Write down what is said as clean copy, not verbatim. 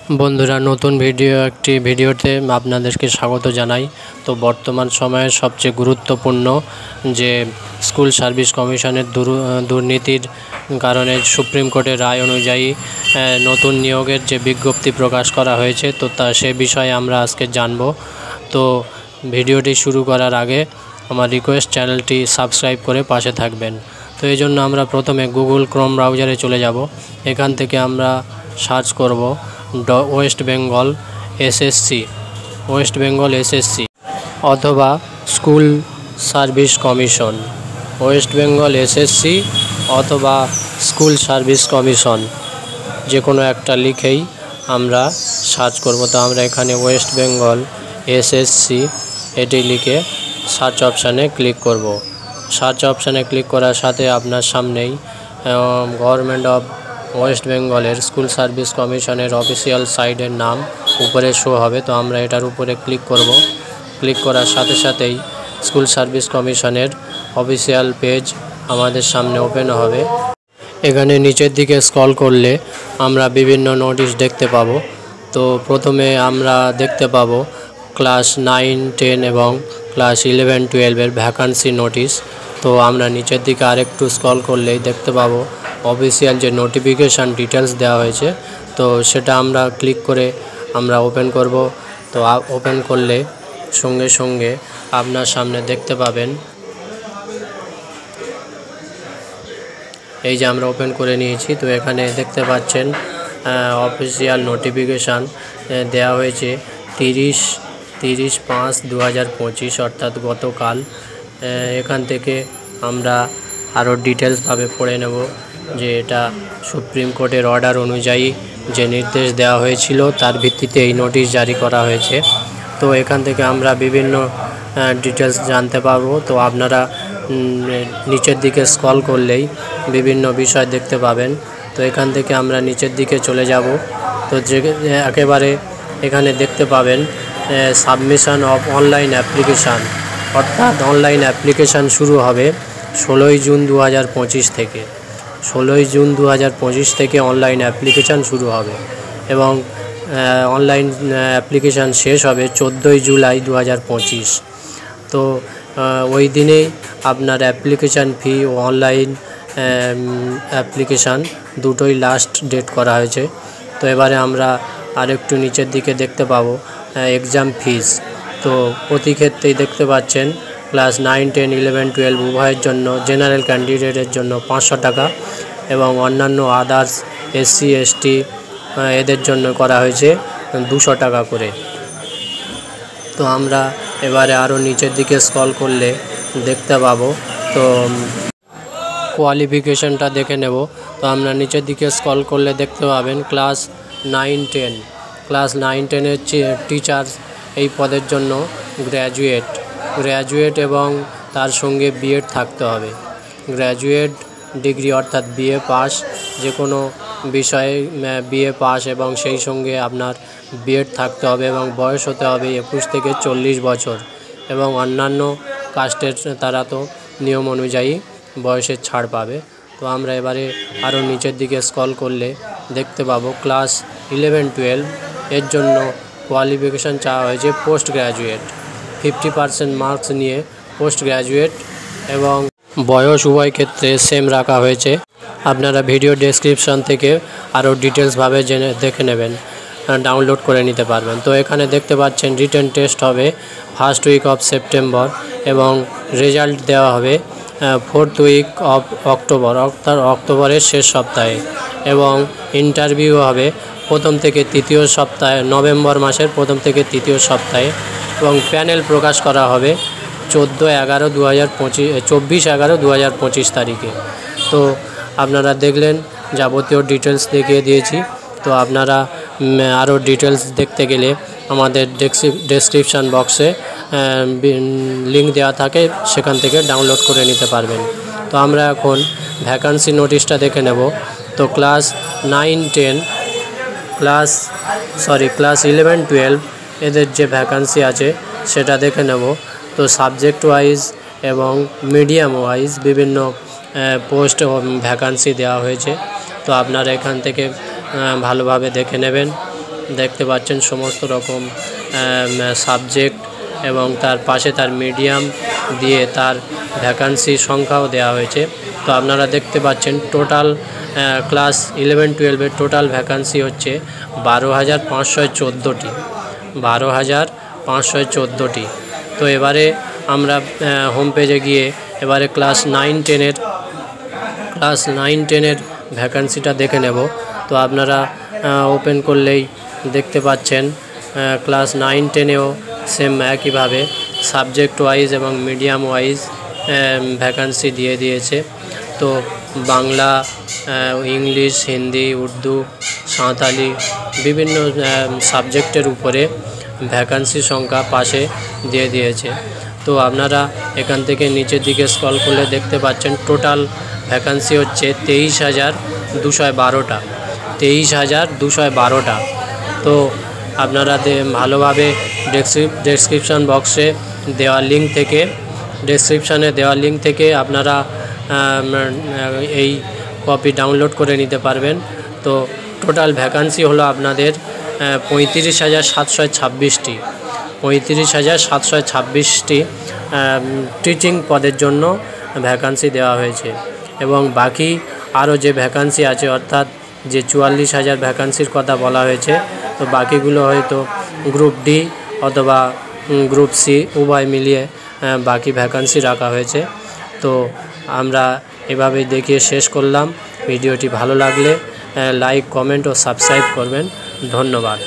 বন্ধুরা নতুন একটি ভিডিওতে আপনাদেরকে স্বাগত জানাই। তো বর্তমান সময়ে সবচেয়ে গুরুত্বপূর্ণ যে স্কুল সার্ভিস কমিশনের দুর্নীতির কারণে সুপ্রিম কোর্টের রায় অনুযায়ী নতুন নিয়োগের যে বিজ্ঞপ্তি প্রকাশ করা হয়েছে, তো সে বিষয়ে আমরা আজকে জানব। তো ভিডিওটি শুরু করার আগে আমার রিকোয়েস্ট, চ্যানেলটি সাবস্ক্রাইব করে পাশে থাকবেন। তো এই জন্য আমরা প্রথমে গুগল ক্রোম ব্রাউজারে চলে যাব। এখান থেকে আমরা সার্চ করব ওয়েস্ট বেঙ্গল এসএসসি অথবা school service commission, West Bengal SSC অথবা স্কুল সার্ভিস কমিশন, যে কোনো একটা লিখেই আমরা সার্চ করব। তো আমরা এখানে ওয়েস্ট বেঙ্গল এসএসসি এটি লিখে সার্চ অপশানে ক্লিক করব। সার্চ অপশানে ক্লিক করার সাথে আপনার সামনেই গভর্নমেন্ট অফ ওয়েস্ট বেঙ্গলের স্কুল সার্ভিস কমিশনের অফিসিয়াল সাইটের নাম উপরে শো হবে। তো আমরা এটার উপরে ক্লিক করব। ক্লিক করার সাথে সাথেই স্কুল সার্ভিস কমিশনের অফিসিয়াল পেজ আমাদের সামনে ওপেন হবে। এখানে নিচের দিকে স্ক্রল করলে আমরা বিভিন্ন নোটিশ দেখতে পাবো। তো প্রথমে আমরা দেখতে পাবো ক্লাস 9, 10 এবং ক্লাস 11, 12-এর ভ্যাকান্সি নোটিশ। তো আমরা নিচের দিকে আরেকটু স্ক্রল করলেই দেখতে পাবো অফিসিয়াল যে নোটিফিকেশান ডিটেলস দেওয়া হয়েছে, তো সেটা আমরা ক্লিক করে আমরা ওপেন করব। তো ওপেন করলে সঙ্গে সঙ্গে আপনার সামনে দেখতে পাবেন, এই যে আমরা ওপেন করে নিয়েছি। তো এখানে দেখতে পাচ্ছেন অফিসিয়াল নোটিফিকেশান দেওয়া হয়েছে 30/5/2025, অর্থাৎ গতকাল। এখান থেকে আমরা আরও ডিটেলসভাবে পড়ে নেব যে এটা সুপ্রিম কোর্টের অর্ডার অনুযায়ী যে নির্দেশ দেওয়া হয়েছিল তার ভিত্তিতে এই নোটিশ জারি করা হয়েছে। তো এখান থেকে আমরা বিভিন্ন ডিটেলস জানতে পারবো। তো আপনারা নিচের দিকে স্ক্রল করলেই বিভিন্ন বিষয় দেখতে পাবেন। তো এখান থেকে আমরা নিচের দিকে চলে যাব। তো যে একেবারে এখানে দেখতে পাবেন সাবমিশন অফ অনলাইন অ্যাপ্লিকেশান, অর্থাৎ অনলাইন অ্যাপ্লিকেশান শুরু হবে 16ই জুন 2025 থেকে। 16ই জুন 2025 থেকে অনলাইন অ্যাপ্লিকেশান শুরু হবে এবং অনলাইন অ্যাপ্লিকেশান শেষ হবে 14ই জুলাই 2025। তো ওই দিনেই আপনার অ্যাপ্লিকেশান ফি ও অনলাইন অ্যাপ্লিকেশান দুটোই লাস্ট ডেট করা হয়েছে। তো এবারে আমরা আরেকটু নিচের দিকে দেখতে পাবো এক্সাম ফিস। তো প্রতি ক্ষেত্রেই দেখতে পাচ্ছেন ক্লাস 9, 10, 11, 12 উভয়ের জন্য, জেনারেল ক্যান্ডিডেটের জন্য 500 টাকা এবং অন্যান্য আদার্স SC, ST এদের জন্য করা হয়েছে 200 টাকা করে। তো আমরা এবারে আরও নিচের দিকে স্ক্রল করলে দেখতে পাবো, তো কোয়ালিফিকেশানটা দেখে নেব। তো আমরা নিচের দিকে স্ক্রল করলে দেখতে পাবেন ক্লাস 9, 10, ক্লাস 9, 10-এর টিচার এই পদের জন্য গ্র্যাজুয়েট এবং তার সঙ্গে বিএড থাকতে হবে। গ্র্যাজুয়েট ডিগ্রি অর্থাৎ BA পাস, যে কোনো বিষয়ে BA পাস এবং সেই সঙ্গে আপনার বিএড থাকতে হবে এবং বয়স হতে হবে 21 থেকে 40 বছর এবং অন্যান্য কাস্টের তারা তো নিয়ম অনুযায়ী বয়সের ছাড় পাবে। তো আমরা এবারে আরও নিচের দিকে স্ক্রল করলে দেখতে পাবো ক্লাস 11, 12 এর জন্য কোয়ালিফিকেশান চাওয়া হয়েছে পোস্ট গ্র্যাজুয়েট, 50% মার্কস নিয়ে পোস্ট গ্র্যাজুয়েট এবং বয়স উভয় ক্ষেত্রে সেম রাখা হয়েছে। আপনারা ভিডিও ডেসক্রিপশন থেকে আরও ডিটেলসভাবে দেখে নেবেন, ডাউনলোড করে নিতে পারবেন। তো এখানে দেখতে পাচ্ছেন রিটেন টেস্ট হবে ফার্স্ট উইক অফ সেপ্টেম্বর এবং রেজাল্ট দেওয়া হবে 4th উইক অফ অক্টোবর, অর্থাৎ অক্টোবরের শেষ সপ্তাহে এবং ইন্টারভিউ হবে প্রথম থেকে তৃতীয় সপ্তাহে, নভেম্বর মাসের প্রথম থেকে তৃতীয় সপ্তাহে এবং প্যানেল প্রকাশ করা হবে 24/11/2025 তারিখে। তো আপনারা দেখলেন, যাবতীয় ডিটেলস দেখিয়ে দিয়েছি। তো আপনারা আরও ডিটেলস দেখতে গেলে আমাদের ডেসক্রিপশান বক্সে লিঙ্ক দেওয়া থাকে, সেখান থেকে ডাউনলোড করে নিতে পারবেন। তো আমরা এখন ভ্যাকান্সি নোটিশটা দেখে নেব। তো ক্লাস 9, 10, ক্লাস 11, 12 এদের যে ভ্যাকান্সি আছে সেটা দেখে নেব। তো সাবজেক্ট ওয়াইজ এবং মিডিয়াম ওয়াইজ বিভিন্ন পোস্ট ভ্যাকান্সি দেওয়া হয়েছে। তো আপনারা এখান থেকে ভালোভাবে দেখে নেবেন। দেখতে পাচ্ছেন সমস্ত রকম সাবজেক্ট এবং তার পাশে তার মিডিয়াম দিয়ে তার ভ্যাকান্সি সংখ্যাও দেওয়া হয়েছে। তো আপনারা দেখতে পাচ্ছেন টোটাল ক্লাস 11-12-এর টোটাল ভ্যাকান্সি হচ্ছে 12,514টি। 12,514টি। তো এবারে আমরা হোম পেজে গিয়ে এবারে ক্লাস 9-10-এর ভ্যাকান্সিটা দেখে নেব। তো আপনারা ওপেন করলেই দেখতে পাচ্ছেন ক্লাস 9-10-এও সেম একইভাবে সাবজেক্ট ওয়াইজ এবং মিডিয়াম ওয়াইজ ভ্যাকান্সি দিয়ে দিয়েছে। তো বাংলা, ইংলিশ, হিন্দি, উর্দু, সাঁওতালি বিভিন্ন সাবজেক্টের উপরে ভ্যাকান্সি সংখ্যা পাশে দিয়ে দিয়েছে। তো আপনারা এখান থেকে নিচের দিকে স্ক্রল করলে দেখতে পাচ্ছেন টোটাল ভ্যাকান্সি হচ্ছে 23,212টা। 23,212টা। তো আপনারা ভালোভাবে ডেসক্রিপশান বক্সে দেওয়া লিঙ্ক থেকে আপনারা এই কপি ডাউনলোড করে নিতে পারবেন। তো টোটাল ভ্যাকান্সি হলো আপনাদের 35,726টি। 35,726টি টিচিং পদের জন্য ভ্যাকান্সি দেওয়া হয়েছে। এবং বাকি আরও যে ভ্যাকান্সি আছে, অর্থাৎ যে 44,000 ভ্যাকান্সির কথা বলা হয়েছে, তো বাকিগুলো হয়তো গ্রুপ ডি অথবা গ্রুপ সি উভয় মিলিয়ে বাকি ভ্যাকান্সি রাখা হয়েছে। তো আমরা এভাবেই দেখিয়ে শেষ করলাম। ভিডিওটি ভালো লাগলে লাইক, কমেন্ট ও সাবস্ক্রাইব করবেন। ধন্যবাদ।